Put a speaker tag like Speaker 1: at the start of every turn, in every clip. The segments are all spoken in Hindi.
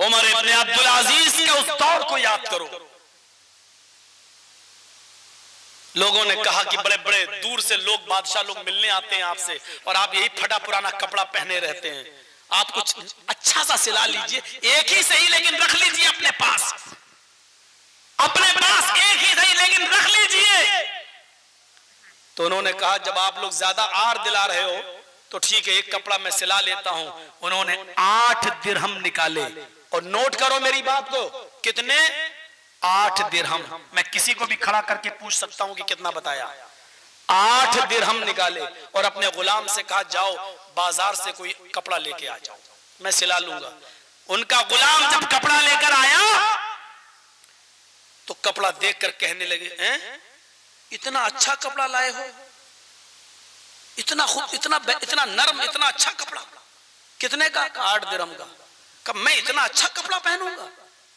Speaker 1: उमर इब्न अब्दुल अजीज के उस दौर को याद करो। लोगों ने कहा कि बड़े बड़े दूर से लोग, बादशाह लोग मिलने आते हैं आपसे, और आप यही फटा पुराना कपड़ा पहने रहते हैं। आप कुछ अच्छा सा सिला लीजिए, एक ही सही लेकिन रख लीजिए अपने पास, एक ही सही लेकिन रख लीजिए। तो उन्होंने कहा जब आप लोग ज्यादा आर दिला रहे हो तो ठीक है, एक कपड़ा मैं सिला लेता हूं। उन्होंने 8 दिरहम निकाले, और नोट करो मेरी बात को, कितने? 8 दिरहम। मैं किसी को भी खड़ा करके पूछ सकता हूं कि कितना बताया। 8 दिरहम निकाले और अपने गुलाम से कहा जाओ बाजार से कोई कपड़ा लेके आ जाओ, मैं सिला लूंगा। उनका गुलाम जब कपड़ा लेकर आया तो कपड़ा देखकर कहने लगे, हैं? इतना अच्छा कपड़ा लाए हो, इतना खूब, इतना नरम, इतना अच्छा कपड़ा, कितने का? 8 दिरहम का। कब मैं इतना अच्छा कपड़ा पहनूंगा?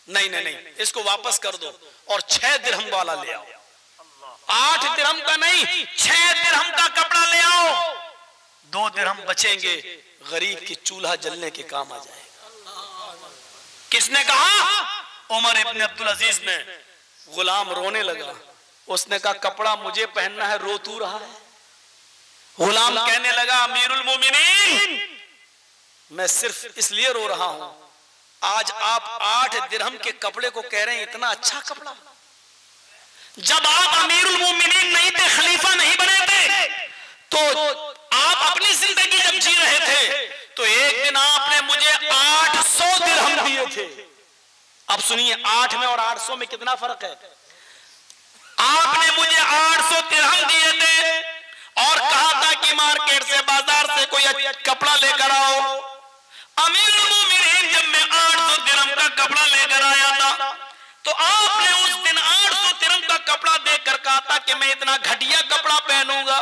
Speaker 1: नहीं नहीं नहीं, इसको वापस कर दो और 6 दिरहम वाला ले आओ। 8 दिरहम का नहीं, 6 दिरहम का कपड़ा ले आओ। 2 दिरहम बचेंगे, गरीब की चूल्हा जलने के काम आ जाएगा। किसने कहा? उमर इब्न अब्दुल अजीज ने। गुलाम रोने लगा। उसने कहा कपड़ा मुझे पहनना है, रो तू रहा है? गुलाम कहने लगा अमीरुल मोमिनीन, मैं सिर्फ इसलिए रो रहा हूं, आज आप 8 दिरहम के कपड़े को कह रहे हैं इतना अच्छा कपड़ा। जब आप अमीरुल मोमिनीन नहीं थे, खलीफा नहीं बने थे, तो आप अपनी जिंदगी जब जी रहे थे तो एक दिन आपने मुझे 800 दिरहम दिए थे। अब सुनिए, 8 में और 800 में कितना फर्क है। आपने मुझे 800 दिरहम दिए थे और कहा था कि मार्केट से, बाजार से कोई कपड़ा लेकर आओ। अमीरुल मोमिनीन जब मैं 800 दिरहम का कपड़ा लेकर आया था तो आपने उस दिन 800 दिरहम का कपड़ा देखकर कहा था कि मैं इतना घटिया कपड़ा पहनूंगा।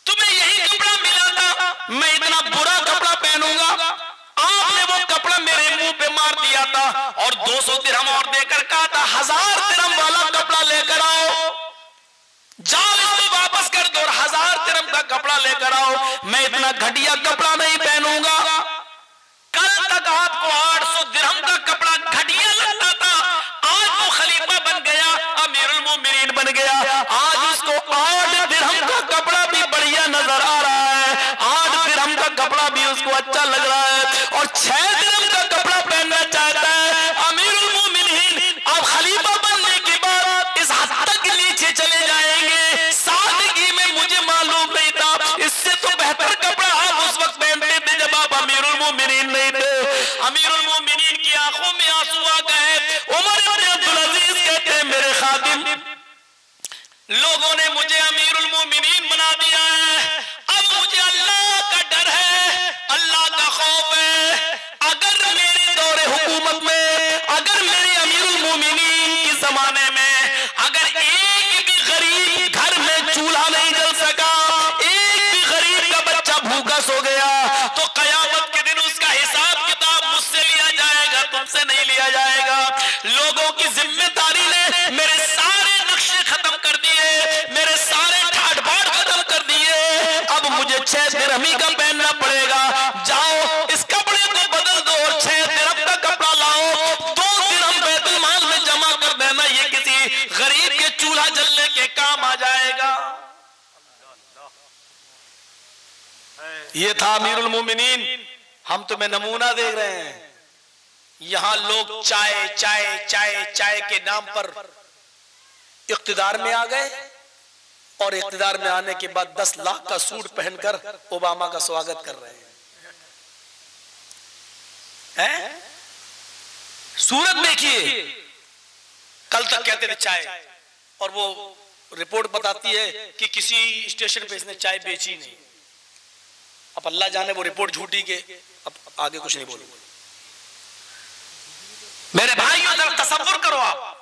Speaker 1: तुम्हें यही कपड़ा मिला था, मैं इतना बुरा कपड़ा पहनूंगा। आपने वो कपड़ा मेरे मुंह पे मार दिया था और 200 दिरहम और देकर कहा था 1000 दिरहम वाला कपड़ा लेकर आओ। जाओ इसको वापस कर दो और 1000 दिरहम का कपड़ा लेकर आओ। मैं इतना घटिया कपड़ा नहीं पहनूंगा। कल तक आपको 800 दिरहम का कपड़ा घटिया लगता था, आज वो खलीफा बन गया, अमीरुल मोमिनीन बन गया, आज उसको 8 दिरहम का कपड़ा भी बढ़िया नजर आ रहा है, 8 दिरहम का कपड़ा भी उसको अच्छा लग रहा है और 6 दिरहम का कपड़ा पहनना चाहता है। अमीरुल मोमिनीन अब खलीफा बनने के बाद इस हद तक नीचे चले जाएंगे। सादगी में मुझे मालूम नहीं था, इससे तो बेहतर कपड़ा आप उस वक्त पहनते थे जब आप अमीरुल मोमिनीन नहीं थे। अमीरुल मोमिनीन की आंखों में आंसू आ गए। उमर इब्न अब्दुल अजीज कहते हैं मेरे खादिम, लोगों ने मुझे अमीरुल मोमिनीन बना दिया है, अब मुझे अल्लाह का डर है, अल्लाह का खौफ है। अगर मेरे दौरे हुकूमत में, अगर मेरे अमीरुल मोमिनीन के जमाने में अगर एक भी गरीब घर में चूल्हा नहीं जल सका, एक भी गरीब का बच्चा भूखा सो गया, तो कयामत के दिन उसका हिसाब किताब मुझसे लिया जाएगा, तुमसे नहीं लिया जाएगा। लोगों की जिम्मेदारी ने मेरे सारे नक्शे खत्म कर दिए, मेरे सारे ठाट बाट खत्म कर दिए। अब मुझे 6 दिरहमी का पहनना पड़ेगा। जाओ इस कपड़े को बदल दो और 6 दिरहम का कपड़ा लाओ, 2 दिरहम बैतुल माल में जमा कर देना, ये किसी गरीब के चूल्हा जलने के काम आ जाएगा। ये था अमीरुल मोमिनीन। हम तुम्हें नमूना देख रहे हैं। यहां लोग चाय चाय चाय चाय के नाम पर इख्तिदार में आ गए और इख्तिदार में आने के बाद 10 लाख का सूट पहनकर ओबामा का स्वागत कर रहे हैं। सूरत देखिए, कल तक कहते थे चाय, और वो रिपोर्ट बताती है कि किसी स्टेशन पे इसने चाय बेची नहीं। अब अल्लाह जाने वो रिपोर्ट झूठी के, अब आगे कुछ नहीं बोलूंगा। मेरे भाइयों जरा तसव्वुर करो आप।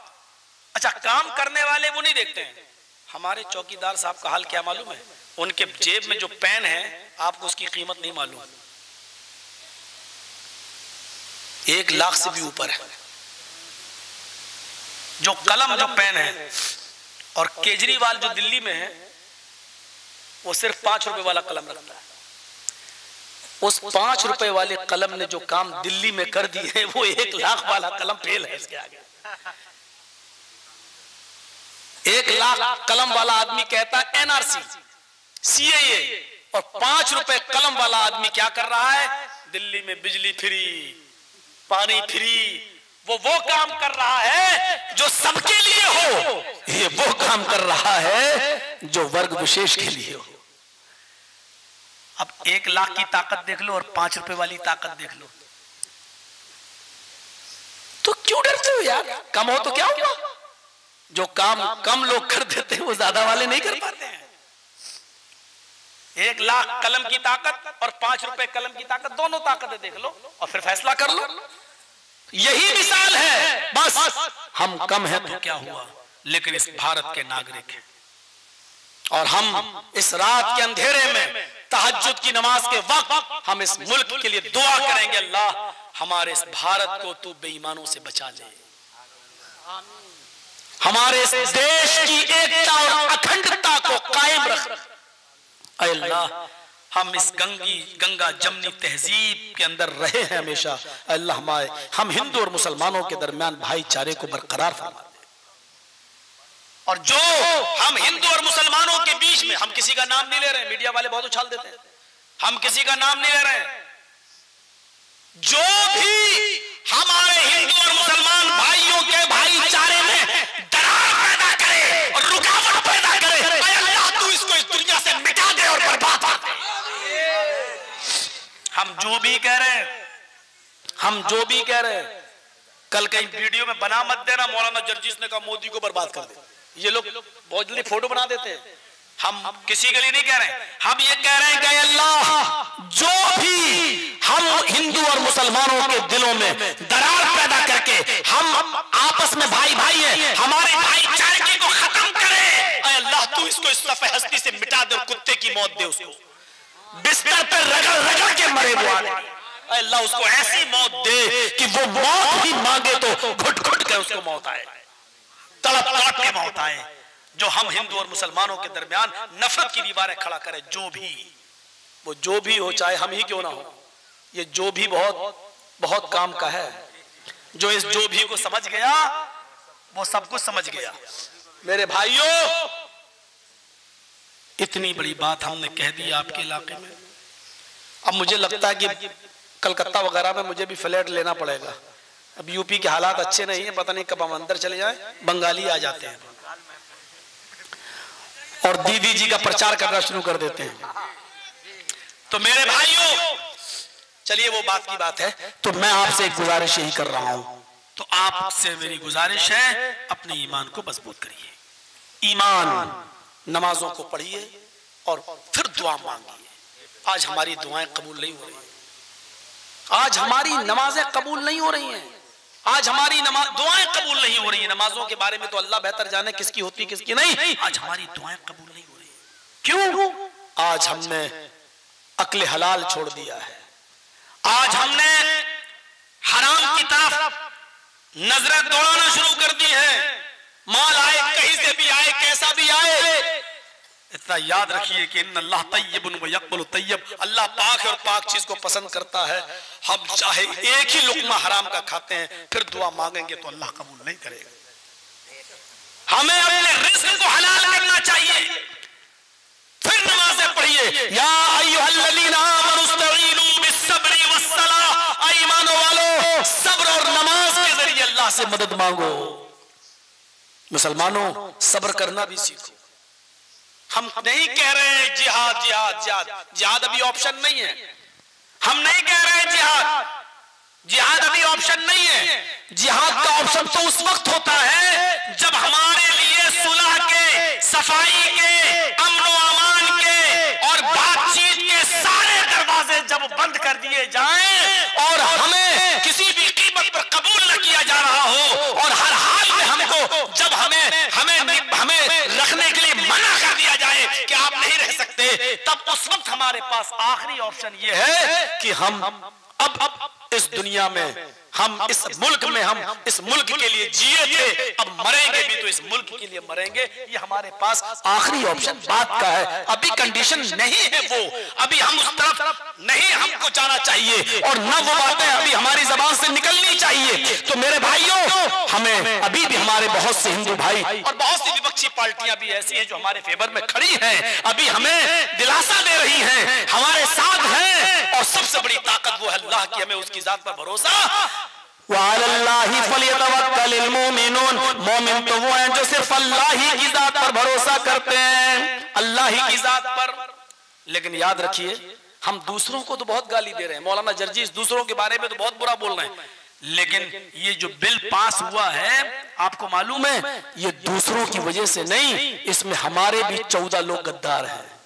Speaker 1: अच्छा, काम करने वाले वो नहीं देखते हैं। हमारे चौकीदार साहब का हाल क्या मालूम है? उनके जेब में जो पेन है आपको उसकी कीमत नहीं मालूम, 1 लाख से भी ऊपर है। जो कलम, जो पेन है, और केजरीवाल जो दिल्ली में है वो सिर्फ 5 रुपए वाला कलम रखता है। उस 5 रुपए वाले कलम ने जो काम दिल्ली में कर दिए हैं वो 1 लाख वाला कलम फेल है इसके आगे। 1 लाख कलम वाला आदमी कहता है एनआरसी, सीएए, और 5 रुपए कलम वाला आदमी क्या कर रहा है? दिल्ली में बिजली फ्री, पानी फ्री। वो काम कर रहा है जो सबके लिए हो, ये वो काम कर रहा है जो वर्ग विशेष के लिए हो। अब 1 लाख की ताकत देख लो और 5 रुपए वाली ताकत देख लो, तो क्यों डरते हो यार? कम हो तो क्या हुआ? जो काम कम लोग कर देते हैं वो ज्यादा वाले नहीं कर पाते हैं। 1 लाख कलम की ताकत और 5 रुपए कलम की ताकत, दोनों ताकतें देख लो और फिर फैसला कर लो। यही मिसाल है। बस हम कम हैं तो क्या हुआ, लेकिन इस भारत के नागरिक हैं और हम इस रात के अंधेरे में तहज्जुद की नमाज के वक्त हम इस मुल्क के लिए दुआ करेंगे, अल्लाह हमारे इस भारत को तू बेईमानों से बचा ले, हमारे इस देश की एकता और अखंडता को कायम रख। अल्लाह हम इस गंगा जमनी तहजीब के अंदर रहे हैं हमेशा, अल्लाह हम हिंदू और मुसलमानों के दरमियान भाईचारे को बरकरार फरमा दे। और जो हम हिंदू और मुसलमानों के बीच में, हम किसी का नाम नहीं ले रहे, मीडिया वाले बहुत उछाल देते हैं, हम किसी का नाम नहीं ले रहे हैं, जो भी हमारे हिंदू और मुसलमान भाइयों के भाईचारे में दरार पैदा करे और रुकावट पैदा करे, अल्लाह तू इसको इस दुनिया से मिटा दे और बर्बाद कर दे। हम जो भी कह रहे हैं, कल कहीं वीडियो में बना मत देना, मौलाना जर्जीस ने कहा मोदी को बर्बाद कर दे। ये लोग बहुत जल्दी फोटो बना देते हैं। हम किसी के लिए नहीं कह रहे हैं, हम ये कह रहे हैं कि अल्लाह जो भी हम हिंदू और मुसलमानों के दिलों में दरार पैदा करके हम आपस में भाई हैं, हमारे भाईचारे को खत्म करे, अल्लाह तू इसको इस सफ़े हस्ती से मिटा दे और कुत्ते की मौत दे, उसको बिस्तर पर रगड़ के मरे वो आदमी, अल्लाह उसको ऐसी मौत दे कि वो मौत ही मांगे तो घुट के उसको मौत आए, तड़प के मौत आए। जो हम हिंदू और मुसलमानों के दरमियान नफरत की दीवारें खड़ा करे, जो भी हो, चाहे हम ही क्यों ना हो, ये जो भी बहुत काम का है। जो इस जो भी को समझ गया वो सब कुछ समझ गया। मेरे भाइयों, इतनी बड़ी बात हमने कह दी आपके इलाके में। अब मुझे लगता है कि कलकत्ता वगैरह में मुझे भी फ्लैट लेना पड़ेगा। अब यूपी के हालात अच्छे नहीं है, पता नहीं कब हम अंदर चले जाएं, बंगाली आ जाते हैं और दीदी जी का प्रचार करना शुरू कर देते हैं। तो मेरे भाइयों, चलिए वो बात की बात है, तो मैं आपसे एक गुजारिश यही कर रहा हूं, तो आपसे मेरी गुजारिश है, अपने ईमान को मजबूत करिए, नमाजों को पढ़िए और फिर दुआ मांगिए। आज हमारी दुआएं कबूल नहीं हो रही, आज हमारी नमाजें कबूल नहीं हो रही हैं, आज हमारी दुआएं कबूल नहीं हो रही है। नमाजों के बारे में तो अल्लाह बेहतर जाने किसकी होती किसकी नहीं। आज हमारी दुआएं कबूल नहीं हो रही। क्यों? आज हमने अक्ल हलाल छोड़ दिया है, आज हमने हराम की तरफ नजरें दौड़ाना शुरू कर दी है। माल आए कहीं से भी आए, कैसा भी आए, इतना याद रखिए कि इन्नल्लाह तय्यबुन व यक़बलु तय्यब, अल्लाह पाक है और पाक चीज को पसंद करता है। हम चाहे एक ही लुक़मा हराम का खाते हैं, फिर दुआ मांगेंगे तो अल्लाह कबूल नहीं करेगा। हमें अपने रिज़्क़ को हलाल करना चाहिए, फिर नमाज़ें पढ़िए। या अय्युहल्लज़ीना आमनुस्तईनु बिस्सब्रि वस्सलाह, ईमान वालों सब्र और नमाज के जरिए अल्लाह से मदद मांगो। मुसलमानों, सब्र करना भी सीखो। हम नहीं कह रहे हैं जिहाद अभी ऑप्शन नहीं है। हम नहीं कह रहे हैं जिहाद अभी ऑप्शन नहीं है। जिहाद का ऑप्शन तो उस वक्त होता है जब हमारे लिए सुलह के, सफाई के, अमन व अमान के और बातचीत के सारे दरवाजे जब बंद कर दिए जाएं और हमें किसी भी कीमत पर कबूल न किया जा रहा हो और हर हाल में हमको जब हमें रखने के लिए मना कर दिया जाए कि आप नहीं रह सकते, तब उस वक्त हमारे पास आखिरी ऑप्शन ये है कि हम अब इस दुनिया में, हम इस मुल्क में, हम इस मुल्क के लिए जिए थे, अब मरेंगे भी तो इस मुल्क के लिए मरेंगे। ये हमारे पास आखिरी ऑप्शन बात का है। अभी कंडीशन नहीं है वो, अभी हम उस तरफ नहीं हमको जाना चाहिए और न वो बातें अभी हमारी जबान से निकलनी चाहिए। तो मेरे भाइयों, हमें अभी भी हमारे बहुत से हिंदू भाई और बहुत सी विपक्षी पार्टियां भी ऐसी हैं जो हमारे फेवर में खड़ी हैं, अभी हमें दिलासा दे रही हैं, हमारे साथ हैं। और सबसे बड़ी ताकत वो है अल्लाह की, हमें उसकी जात पर भरोसा। वअलल्लाहि फलियतवक्कलिल मोमिनून, मोमिन तो वो हैं जो सिर्फ अल्लाह ही की जात पर भरोसा करते हैं, अल्लाह ही की जात पर। लेकिन याद रखिए, हम दूसरों को तो बहुत गाली दे रहे हैं, मौलाना जर्जीस दूसरों के बारे में तो बहुत बुरा बोल रहे हैं, लेकिन ये जो बिल पास हुआ है, आपको मालूम है, ये दूसरों की वजह से नहीं, इसमें हमारे भी 14 लोग गद्दार हैं।